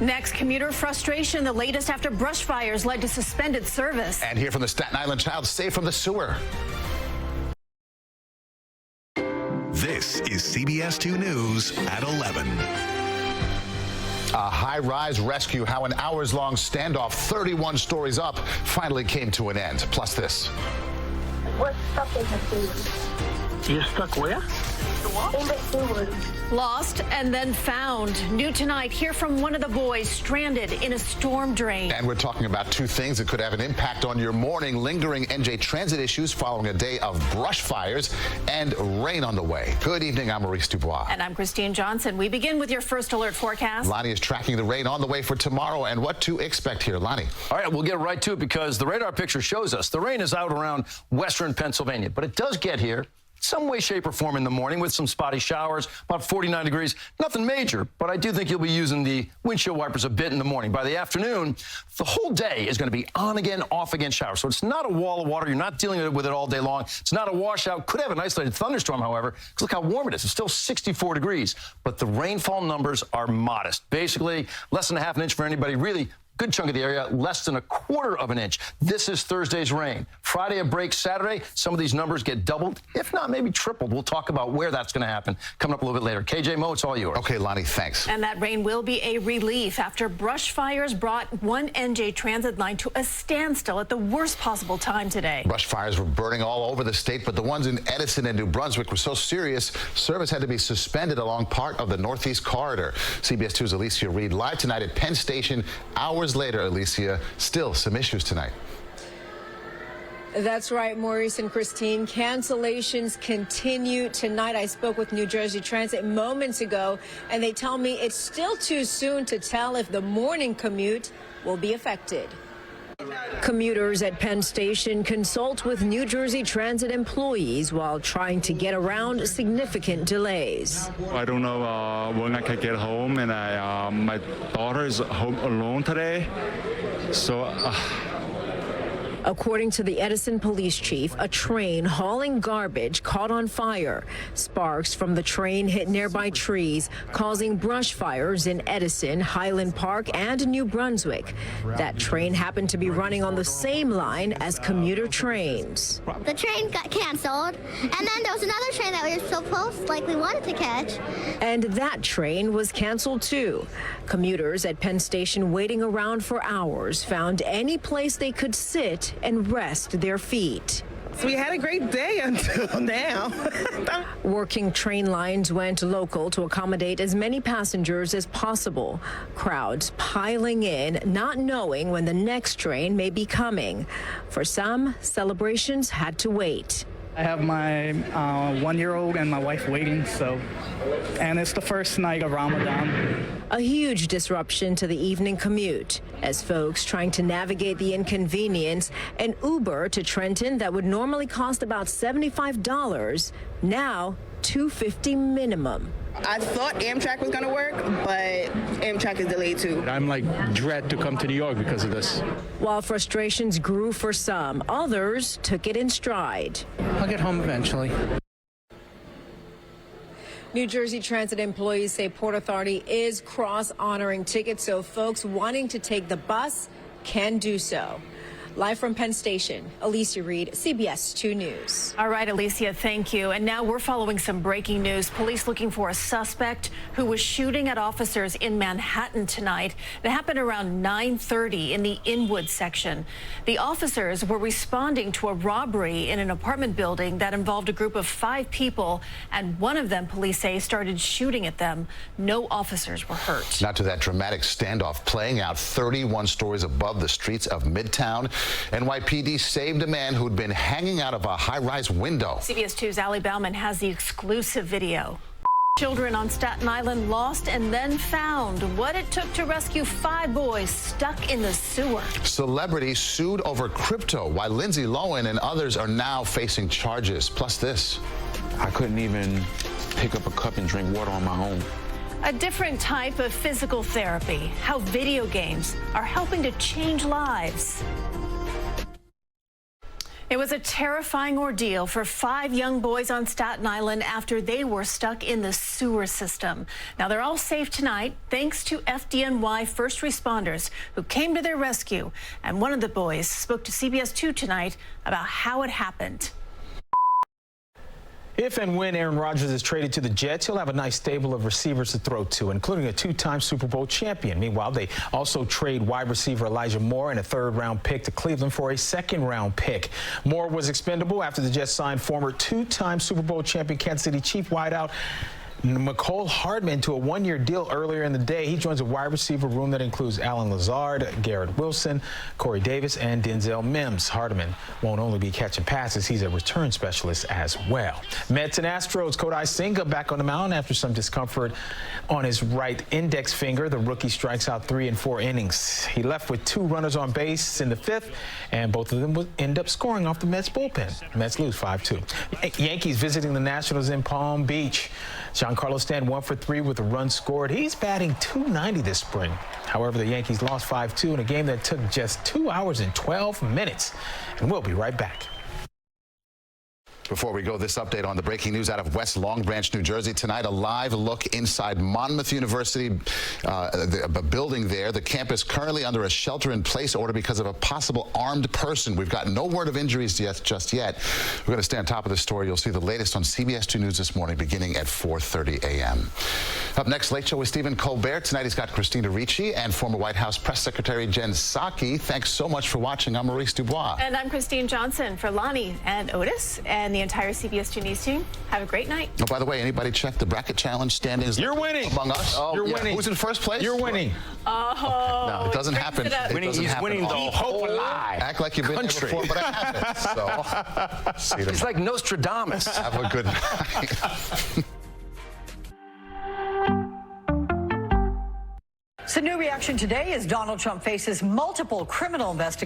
Next, commuter frustration, the latest after brush fires led to suspended service. And hear from the Staten Island child saved from the sewer. This is CBS 2 News at 11. A high-rise rescue, how an hours-long standoff 31 stories up finally came to an end. Plus this. We're stuck in the sewer. You're stuck where? In the sewer. Lost and then found. New tonight, hear from one of the boys stranded in a storm drain. And we're talking about two things that could have an impact on your morning. Lingering NJ transit issues following a day of brush fires and rain on the way. Good evening, I'm Maurice Dubois. And I'm Christine Johnson. We begin with your first alert forecast. Lonnie is tracking the rain on the way for tomorrow and what to expect here. Lonnie. All right, we'll get right to it because the radar picture shows us the rain is out around western Pennsylvania, but it does get here some way, shape, or form in the morning with some spotty showers, about 49 degrees. Nothing major, but I do think you'll be using the windshield wipers a bit in the morning. By the afternoon, the whole day is going to be on again, off again showers. So it's not a wall of water. You're not dealing with it all day long. It's not a washout. Could have an isolated thunderstorm, however, because look how warm it is. It's still 64 degrees, but the rainfall numbers are modest. Basically, less than a half an inch for anybody really. Good chunk of the area, less than a quarter of an inch. This is Thursday's rain. Friday, a break. Saturday, some of these numbers get doubled, if not maybe tripled. We'll talk about where that's going to happen coming up a little bit later. KJ Mo, it's all yours. Okay, Lonnie, thanks. And that rain will be a relief after brush fires brought one NJ transit line to a standstill at the worst possible time today. Brush fires were burning all over the state, but the ones in Edison and New Brunswick were so serious, service had to be suspended along part of the Northeast Corridor. CBS 2's Alicia Reed live tonight at Penn Station. Hours later, Alicia, still some issues tonight. That's right, Maurice and Christine. Cancellations continue tonight. I spoke with New Jersey Transit moments ago, and they tell me it's still too soon to tell if the morning commute will be affected. Commuters at Penn Station consult with New Jersey Transit employees while trying to get around significant delays. I don't know when I can get home, and my daughter is home alone today, so According to the Edison police chief, a train hauling garbage caught on fire. Sparks from the train hit nearby trees, causing brush fires in Edison, Highland Park, and New Brunswick. That train happened to be running on the same line as commuter trains. The train got canceled, and then there was another train that we were supposed, we wanted to catch. And that train was canceled too. Commuters at Penn Station waiting around for hours found any place they could sit and rest their feet. So we had a great day until now. Working train lines went local to accommodate as many passengers as possible. Crowds piling in, not knowing when the next train may be coming. For some, celebrations had to wait. I have my 1-year-old and my wife waiting, and it's the first night of Ramadan. A huge disruption to the evening commute as folks trying to navigate the inconvenience. An Uber to Trenton that would normally cost about $75, now $250 minimum. I thought Amtrak was going to work, but Amtrak is delayed too. I'm dread to come to New York because of this. While frustrations grew for some, others took it in stride. I'll get home eventually. New Jersey Transit employees say Port Authority is cross-honoring tickets, so folks wanting to take the bus can do so. Live from Penn Station, Alicia Reed, CBS 2 News. All right, Alicia, thank you. And now we're following some breaking news. Police looking for a suspect who was shooting at officers in Manhattan tonight. It happened around 9:30 in the Inwood section. The officers were responding to a robbery in an apartment building that involved a group of 5 people, and one of them, police say, started shooting at them. No officers were hurt. Now to that dramatic standoff playing out 31 stories above the streets of Midtown. NYPD saved a man who'd been hanging out of a high-rise window. CBS 2's Allie Bauman has the exclusive video. Children on Staten Island lost and then found. What it took to rescue 5 boys stuck in the sewer. Celebrities sued over crypto, while Lindsay Lohan and others are now facing charges. Plus this. I couldn't even pick up a cup and drink water on my own. A different type of physical therapy. How video games are helping to change lives. It was a terrifying ordeal for 5 young boys on Staten Island after they were stuck in the sewer system. Now, they're all safe tonight thanks to FDNY first responders who came to their rescue. And one of the boys spoke to CBS 2 tonight about how it happened. If and when Aaron Rodgers is traded to the Jets, he'll have a nice stable of receivers to throw to, including a 2-time Super Bowl champion. Meanwhile, they also trade wide receiver Elijah Moore and a 3rd-round pick to Cleveland for a 2nd-round pick. Moore was expendable after the Jets signed former 2-time Super Bowl champion Kansas City Chief wideout McCole Hardman to a 1-year deal earlier in the day. He joins a wide receiver room that includes Alan Lazard, Garrett Wilson, Corey Davis, and Denzel Mims. Hardman won't only be catching passes, he's a return specialist as well. Mets and Astros, Kodai Senga back on the mound after some discomfort on his right index finger. The rookie strikes out 3 in 4 innings. He left with 2 runners on base in the 5th, and both of them would end up scoring off the Mets bullpen. Mets lose 5-2. Yankees visiting the Nationals in Palm Beach. Giancarlo Stanton 1 for 3 with a run scored. He's batting .290 this spring. However, the Yankees lost 5-2 in a game that took just 2 hours and 12 minutes. And we'll be right back. Before we go, this update on the breaking news out of West Long Branch, New Jersey tonight. A live look inside Monmouth University, the building there. The campus currently under a shelter-in-place order because of a possible armed person. We've got no word of injuries just yet. We're going to stay on top of this story. You'll see the latest on CBS 2 News this morning beginning at 4:30 a.m. Up next, Late Show with Stephen Colbert. Tonight he's got Christina Ricci and former White House Press Secretary Jen Psaki. Thanks so much for watching. I'm Maurice Dubois. And I'm Christine Johnson. For Lonnie and Otis and the entire CBS 2 News team, have a great night. Oh, by the way, anybody check the bracket challenge standings? You're winning. Among us? Oh, you're winning. Who's in first place? You're winning. Oh. Okay. No, it doesn't happen. He's winning the whole lie. Act like you've been there before, but I haven't. So, see you He's like Nostradamus. Have a good night. So new reaction today as Donald Trump faces multiple criminal investigations.